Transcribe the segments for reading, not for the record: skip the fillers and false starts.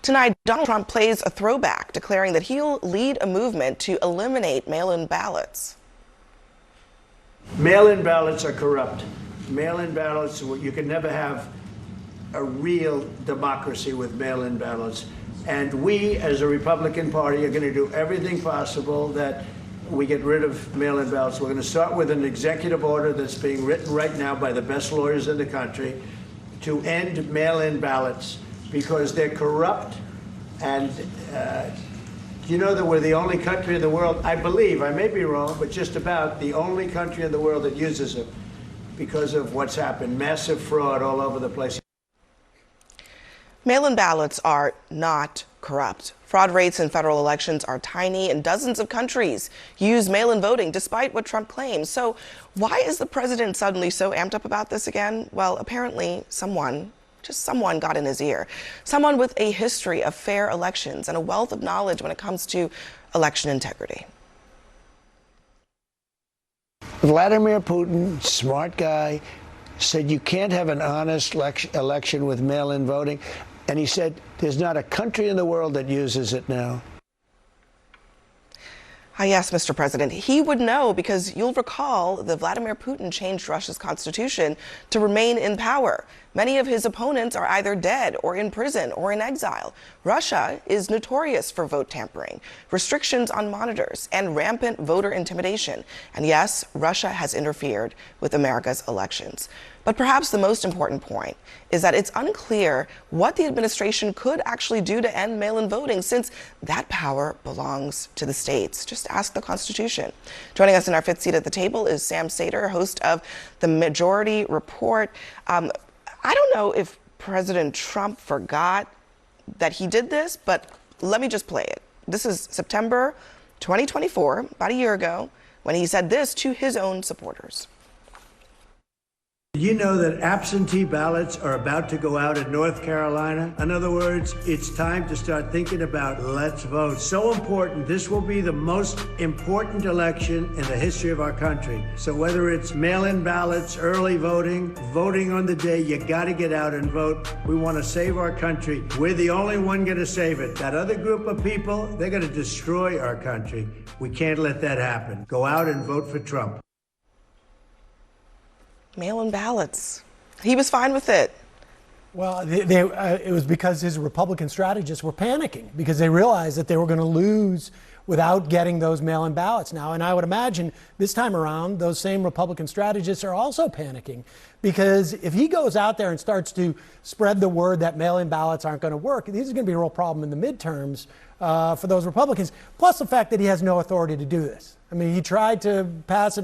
Tonight, Donald Trump plays a throwback, declaring that he'll lead a movement to eliminate mail-in ballots. Mail-in ballots are corrupt. Mail-in ballots, you can never have a real democracy with mail-in ballots. And we, as a Republican Party, are going to do everything possible that we get rid of mail-in ballots. We're going to start with an executive order that's being written right now by the best lawyers in the country to end mail-in ballots because they're corrupt. And you know that we're the only country in the world, I believe, I may be wrong, but just about the only country in the world that uses them because of what's happened. Massive fraud all over the place. Mail-in ballots are not corrupt. Fraud rates in federal elections are tiny, and dozens of countries use mail-in voting, despite what Trump claims. So why is the president suddenly so amped up about this again? Well, apparently someone got in his ear. Someone with a history of fair elections and a wealth of knowledge when it comes to election integrity. Vladimir Putin, smart guy, said you can't have an honest election with mail-in voting. And he said there's not a country in the world that uses it now. Yes, Mr. President, he would know, because you'll recall that Vladimir Putin changed Russia's constitution to remain in power. Many of his opponents are either dead or in prison or in exile. Russia is notorious for vote tampering, restrictions on monitors, and rampant voter intimidation. And yes, Russia has interfered with America's elections. But perhaps the most important point is that it's unclear what the administration could actually do to end mail-in voting, since that power belongs to the states. Just ask the Constitution. Joining us in our fifth seat at the table is Sam Sater, host of the Majority Report. I don't know if President Trump forgot that he did this, but let me just play it. This is September 2024, about a year ago, when he said this to his own supporters. You know that absentee ballots are about to go out in North Carolina? In other words, it's time to start thinking about let's vote. So important. This will be the most important election in the history of our country. So whether it's mail-in ballots, early voting, voting on the day, you got to get out and vote. We want to save our country. We're the only one going to save it. That other group of people, they're going to destroy our country. We can't let that happen. Go out and vote for Trump. Mail-in ballots. He was fine with it. Well, it was because his Republican strategists were panicking because they realized that they were going to lose without getting those mail-in ballots now. And I would imagine this time around, those same Republican strategists are also panicking because if he goes out there and starts to spread the word that mail-in ballots aren't going to work, this is going to be a real problem in the midterms for those Republicans. Plus the fact that he has no authority to do this. I mean, he tried to pass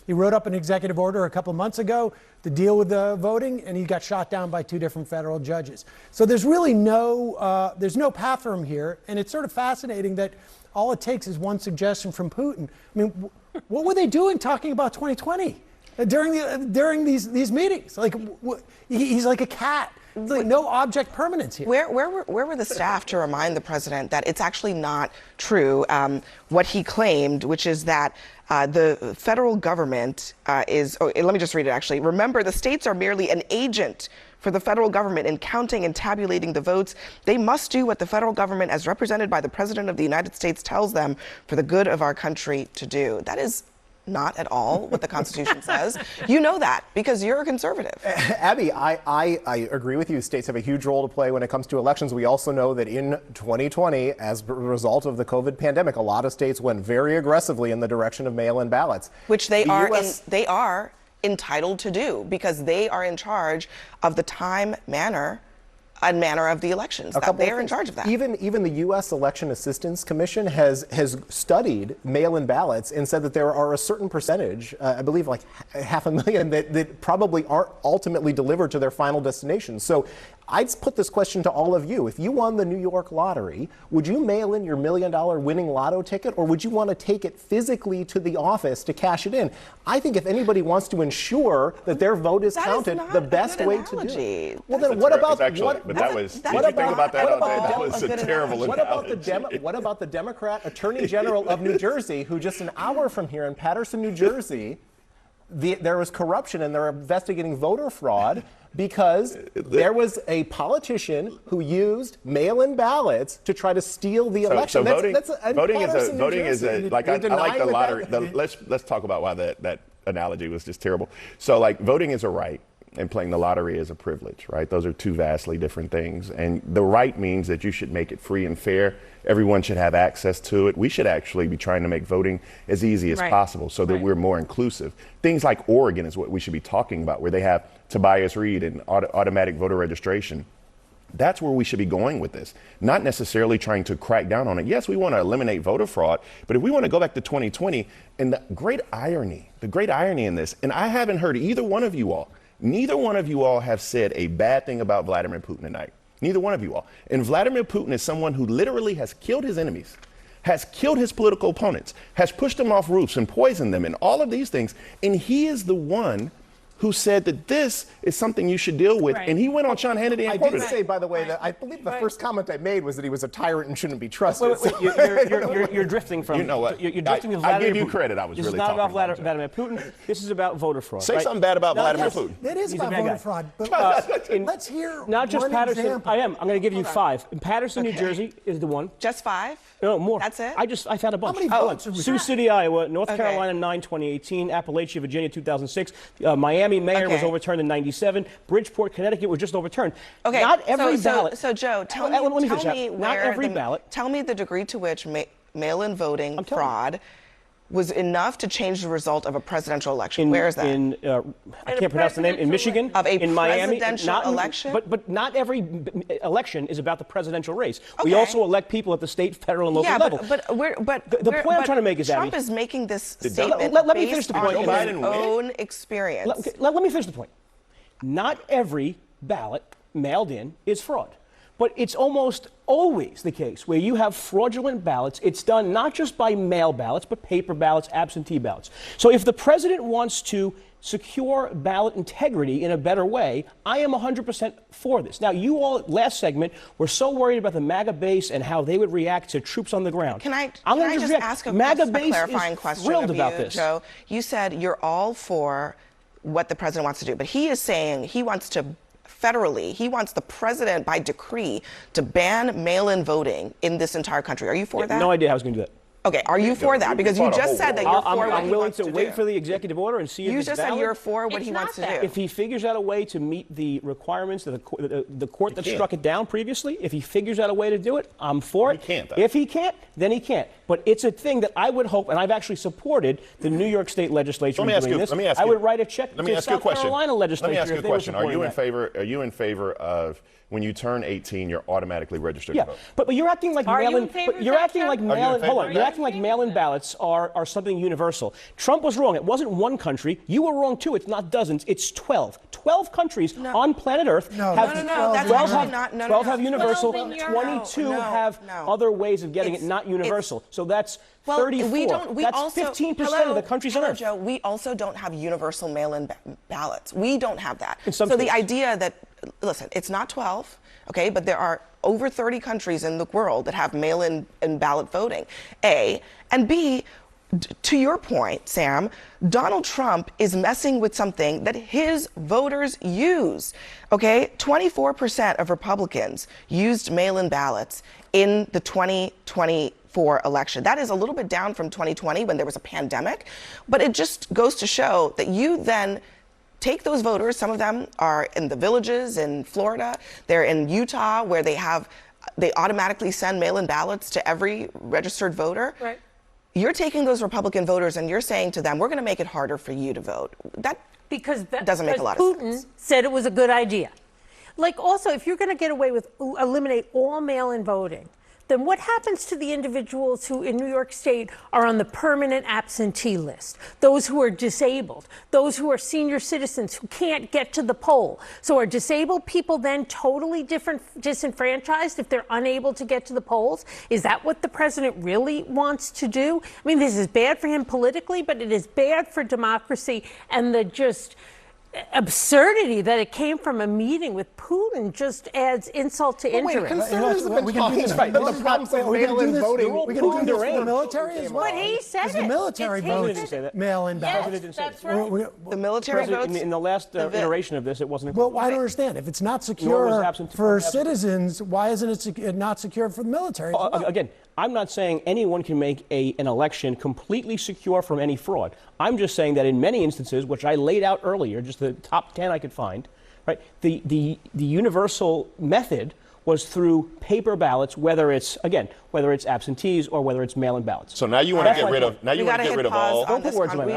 he wrote up an executive order a couple of months ago to deal with the voting, and he got shot down by 2 different federal judges. So there's really there's no path for him here, and it's sort of fascinating that all it takes is one suggestion from Putin. I mean, what were they doing talking about 2020 during these meetings? Like, he's like a cat. Like no object permanence here. Where were the staff to remind the president that it's actually not true what he claimed, which is that the federal government let me just read it actually. Remember, the states are merely an agent for the federal government in counting and tabulating the votes. They must do what the federal government, as represented by the President of the United States, tells them for the good of our country to do. That is not at all what the Constitution says. You know that because you're a conservative. Abby, I agree with you. States have a huge role to play when it comes to elections. We also know that in 2020, as a result of the COVID pandemic, a lot of states went very aggressively in the direction of mail-in ballots. Which they are entitled to do because they are in charge of the time, manner of the elections. They are in charge of that. Even the U.S. Election Assistance Commission has studied mail-in ballots and said that there are a certain percentage, I believe like 500,000, that probably aren't ultimately delivered to their final destination. So I'd put this question to all of you. If you won the New York lottery, would you mail in your $1 million winning lotto ticket, or would you want to take it physically to the office to cash it in? I think if anybody wants to ensure that their vote is counted, the best way to do it. Well, then what about That was a terrible analogy. What about the Democrat Attorney General of New Jersey, who just an hour from here in Paterson, New Jersey, there was corruption and they're investigating voter fraud. Because there was a politician who used mail-in ballots to try to steal the election. Voting is like I like the lottery. Let's talk about why that analogy was just terrible. So like voting is a right and playing the lottery is a privilege, right? Those are two vastly different things. And the right means that you should make it free and fair. Everyone should have access to it. We should actually be trying to make voting as easy as possible so that we're more inclusive. Things like Oregon is what we should be talking about, where they have Tobias Read and automatic voter registration. That's where we should be going with this, not necessarily trying to crack down on it. Yes, we want to eliminate voter fraud, but if we want to go back to 2020, and the great irony in this, and I haven't heard either one of you all, neither one of you all have said a bad thing about Vladimir Putin tonight. Neither one of you all. And Vladimir Putin is someone who literally has killed his enemies, has killed his political opponents, has pushed them off roofs and poisoned them and all of these things. And he is the one who said that this is something you should deal with. And he went on Sean Hannity and I quoted did say, by the way, that I believe the first comment I made was that he was a tyrant and shouldn't be trusted. You're drifting from. You know what? You're drifting with I Vladimir give you Putin. credit. I was this really is not talking about about Vladimir Putin. This is about voter fraud. Say something bad about Vladimir Putin. It is He's a about bad voter guy. fraud. But let's hear Not just one Patterson. example. I'm going to give you 5. In Patterson, New Jersey is the one. Just 5? No, more. That's it? I found a bunch. How many votes have we Sioux got? City, Iowa, North Carolina 9, 2018, Appalachia, Virginia 2006, Miami mayor was overturned in 97, Bridgeport, Connecticut was just overturned. Okay. Not every ballot. So Joe, tell Let me me finish that. Not where every the, ballot. Tell me the degree to which mail-in voting I'm telling you. fraud was enough to change the result of a presidential election. Where is that? I can't pronounce the name. In Michigan, of a in Miami, presidential election. But not every election is about the presidential race. We also elect people at the state, federal, and local level. But the point I'm trying to make is that Trump is making this statement let me finish based the point. on Joe his Biden own experience. Let me finish the point. Not every ballot mailed in is fraud. But it's almost always the case where you have fraudulent ballots. It's done not just by mail ballots, but paper ballots, absentee ballots. So if the president wants to secure ballot integrity in a better way, I am 100% for this. Now, you all, last segment, were so worried about the MAGA base and how they would react to troops on the ground. Can I just ask a clarifying question thrilled of about you, this. Joe? You said you're all for what the president wants to do, but he is saying he wants to federally, he wants the president by decree to ban mail-in voting in this entire country. Are you for that? No idea how he's going to do that. Okay, are you for that? Because you just said that you're for what I'm he willing wants to to wait do. for the executive order and see if You it's just said valid. you're for what he wants to do. If he figures out a way to meet the requirements of the court that struck it down previously, if he figures out a way to do it, I'm for it. He can't, though. If he can't, then he can't. But it's a thing that I would hope, and I've actually supported the New York State legislature in doing this. I would write a check to the South Carolina legislature. Let me ask you a question. Are you in favor? Are you in favor of when you turn 18, you're automatically registered to vote? But you're acting like mail-in. You're acting like mail-in. Hold on. You're acting like mail-in ballots are something universal. Trump was wrong. It wasn't one country. You were wrong too. It's not dozens. It's 12. 12 countries on planet Earth have 12 have universal. 22 have other ways of getting it not universal. So that's 34. That's 15% of the countries on Earth. Joe, we also don't have universal mail-in ballots. We don't have that. In some so states. the idea that, listen, it's not 12, okay, but there are over 30 countries in the world that have mail-in and ballot voting, A. And B, to your point, Sam, Donald Trump is messing with something that his voters use, okay? 24% of Republicans used mail-in ballots in the 2024 election. That is a little bit down from 2020 when there was a pandemic, but it just goes to show that you then take those voters, some of them are in the villages in Florida, they're in Utah where they automatically send mail-in ballots to every registered voter. Right. You're taking those Republican voters and you're saying to them, we're going to make it harder for you to vote. That doesn't make a lot of sense. Putin said it was a good idea. Like also, if you're going to get away with eliminate all mail-in voting, then what happens to the individuals who in New York State are on the permanent absentee list? Those who are disabled, those who are senior citizens who can't get to the poll. So are disabled people then totally disenfranchised if they're unable to get to the polls? Is that what the president really wants to do? I mean, this is bad for him politically, but it is bad for democracy and the just absurdity that it came from a meeting with Putin just adds insult to injury. Conservatives have been talking about the problems with mail-in voting. We can do this for the military as well. But he said Because the military votes mail-in ballots. Yes, that's right. The military votes in the last iteration of this, it wasn't. Well, I don't understand. If it's not secure for citizens, why isn't it not secure for the military? Again, I'm not saying anyone can make an election completely secure from any fraud. I'm just saying that in many instances, which I laid out earlier, just the top 10 I could find, right? The universal method was through paper ballots, whether it's absentees or whether it's mail-in ballots. So now you want to get rid of all.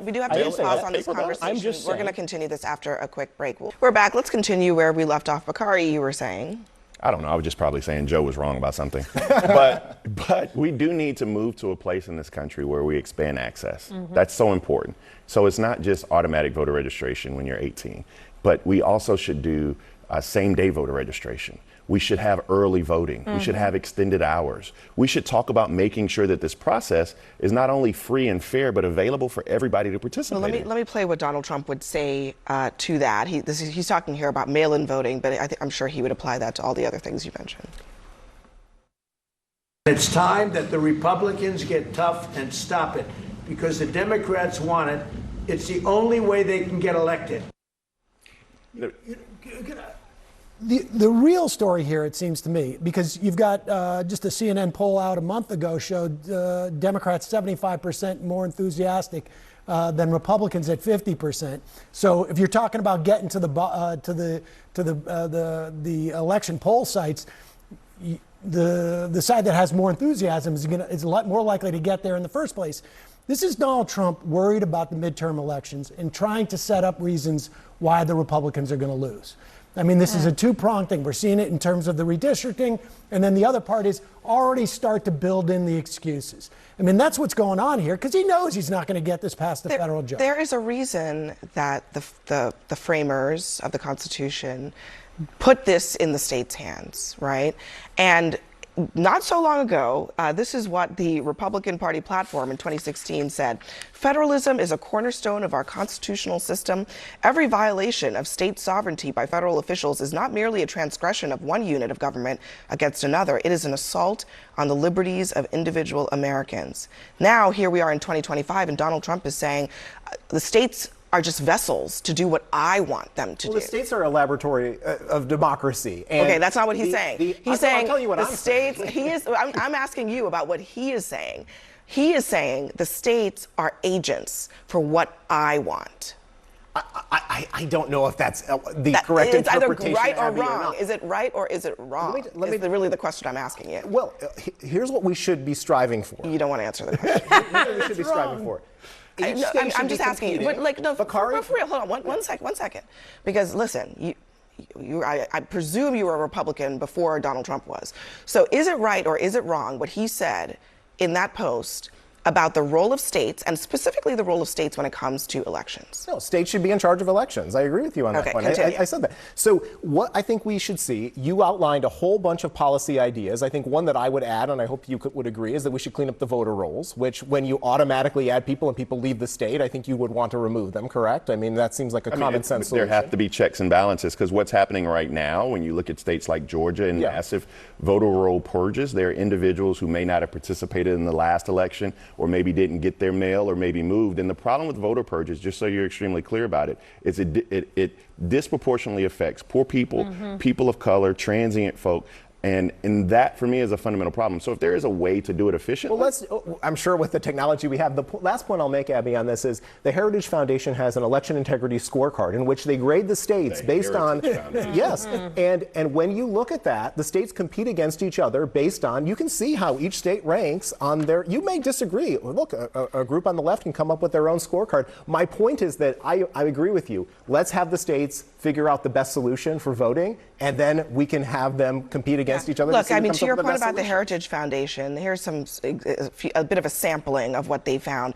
We do have to hit pause on this conversation. We're going to continue this after a quick break. We're back. Let's continue where we left off. Bakari, you were saying. I don't know. I was just probably saying Joe was wrong about something. but we do need to move to a place in this country where we expand access. That's so important. So it's not just automatic voter registration when you're 18, but we also should do same-day voter registration. We should have early voting. We should have extended hours. We should talk about making sure that this process is not only free and fair, but available for everybody to participate. Well, let me play what Donald Trump would say to that. He's talking here about mail-in voting, but I'm sure he would apply that to all the other things you mentioned. It's time that the Republicans get tough and stop it, because the Democrats want it. It's the only way they can get elected. The real story here, it seems to me, because you've got just a CNN poll out a month ago showed Democrats 75% more enthusiastic than Republicans at 50%. So if you're talking about getting to the election poll sites, the side that has more enthusiasm is a lot more likely to get there in the first place. This is Donald Trump worried about the midterm elections and trying to set up reasons why the Republicans are going to lose. I mean, this is a two-pronged thing. We're seeing it in terms of the redistricting, and then the other part is already start to build in the excuses. I mean, that's what's going on here, because he knows he's not going to get this past the federal judge. There is a reason that the framers of the Constitution put this in the state's hands, right? And not so long ago, this is what the Republican Party platform in 2016 said. Federalism is a cornerstone of our constitutional system. Every violation of state sovereignty by federal officials is not merely a transgression of one unit of government against another. It is an assault on the liberties of individual Americans. Now, here we are in 2025, and Donald Trump is saying the states are just vessels to do what I want them to do. The states are a laboratory of democracy. And okay, that's not what he's saying. He's saying I'll tell you what the I'm states. saying. I'm asking you about what he is saying. He is saying the states are agents for what I want. I don't know if that's the correct interpretation. It's either right or wrong. not. Is it right or is it wrong? Is really the question I'm asking you. Well, here's what we should be striving for. You don't want to answer the question. Here's what we should be striving for. I'm just asking you. But like, no, Bakari? for real, hold on one second. Because listen, I presume you were a Republican before Donald Trump was. So is it right or is it wrong what he said in that post about the role of states, and specifically the role of states when it comes to elections? No, states should be in charge of elections. I agree with you on that point. I said that. So what I think we should see, you outlined a whole bunch of policy ideas. I think one that I would add, and I hope you would agree, is that we should clean up the voter rolls, which when you automatically add people and people leave the state, I think you would want to remove them, correct? I mean, that seems like a common sense solution. There have to be checks and balances, because what's happening right now, when you look at states like Georgia and massive voter roll purges, there are individuals who may not have participated in the last election or maybe didn't get their mail or maybe moved. And the problem with voter purges, just so you're extremely clear about it, is it disproportionately affects poor people, people of color, transient folk. And that, for me, is a fundamental problem. So if there is a way to do it efficiently. Well, I'm sure with the technology we have, the last point I'll make, Abby, on this is the Heritage Foundation has an election integrity scorecard in which they grade the states based on, and when you look at that, the states compete against each other based on, you can see how each state ranks on their, you may disagree. Look, a group on the left can come up with their own scorecard. My point is that I agree with you. Let's have the states figure out the best solution for voting, and then we can have them compete against each other. Look, I mean, to your point about the Heritage Foundation, here's a bit of a sampling of what they found.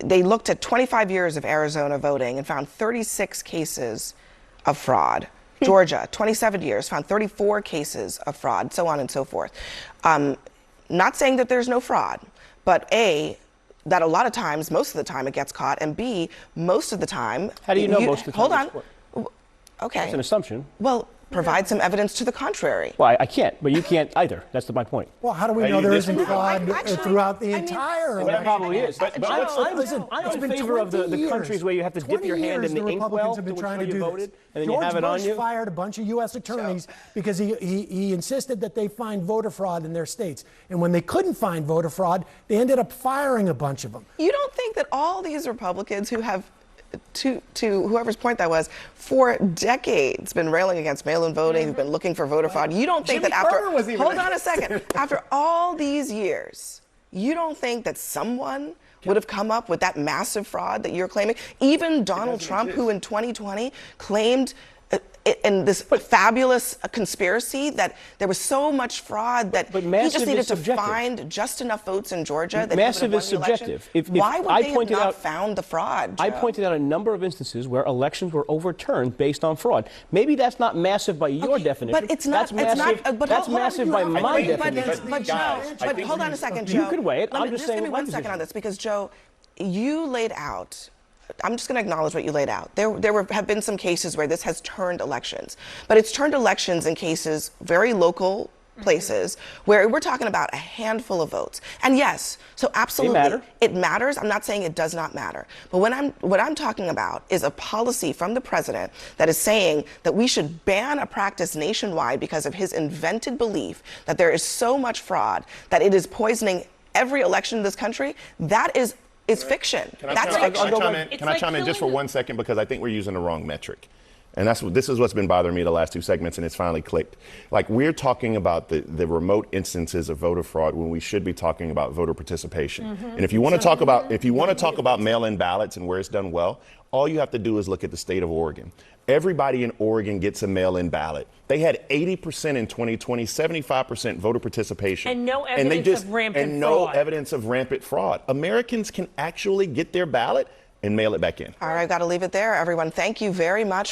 They looked at 25 years of Arizona voting and found 36 cases of fraud. Georgia, 27 years, found 34 cases of fraud, so on and so forth. Not saying that there's no fraud, but A, that a lot of times, most of the time it gets caught, and B, most of the time. How do you know most of the time? Hold on. Okay. That's an assumption. Well, provide some evidence to the contrary. Well, I can't, but you can't either. That's my point. Well, how do we know there isn't fraud actually, throughout the I mean, entire Well, election? there probably is. But Listen, I'm it's in been favor of 20 the countries years. where you have to dip your 20 hand in years the the inkwell Republicans have been to trying which to you do voted, this. and then George you have it on Bush you. fired a bunch of U.S. attorneys because he insisted that they find voter fraud in their states. And when they couldn't find voter fraud, they ended up firing a bunch of them. You don't think that all these Republicans who have, to whoever's point that was, for decades been railing against mail-in voting, who've been looking for voter fraud, you don't think Jimmy that after, Carter was even hold on a second, after all these years, you don't think that someone would have come up with that massive fraud that you're claiming? Even Donald Trump, who in 2020 claimed in this fabulous conspiracy that there was so much fraud that But he massive just needed is to subjective. find just enough votes in Georgia that Massive he would is have won the election. subjective. If Why would I they have pointed not out- found the fraud, I Joe? pointed out a number of instances where elections were overturned based on fraud. Maybe that's not massive by your Okay, definition. but it's not. That's massive. But that's hold on, massive by my definition. But Joe, guys, I but think hold on we- a second, Joe. You could weigh it. I'm just just saying give me what my one second position on this because Joe, you laid out. I'm just going to acknowledge what you laid out. Have been some cases where this has turned elections, but it's turned elections in cases very local places where we're talking about a handful of votes. And yes, so absolutely, matter. it matters. I'm not saying it does not matter. But what I'm talking about is a policy from the president that is saying that we should ban a practice nationwide because of his invented belief that there is so much fraud that it is poisoning every election in this country. That is fiction. That's fiction. Can I chime in just for 1 second because I think we're using the wrong metric. And this is what's been bothering me the last two segments, and it's finally clicked. Like, we're talking about the remote instances of voter fraud when we should be talking about voter participation. And if you want to talk about mail-in ballots and where it's done well, all you have to do is look at the state of Oregon. Everybody in Oregon gets a mail-in ballot. They had 80% in 2020, 75% voter participation. And no evidence of rampant fraud. And no evidence of rampant fraud. Americans can actually get their ballot and mail it back in. All right, I've got to leave it there. Everyone, thank you very much.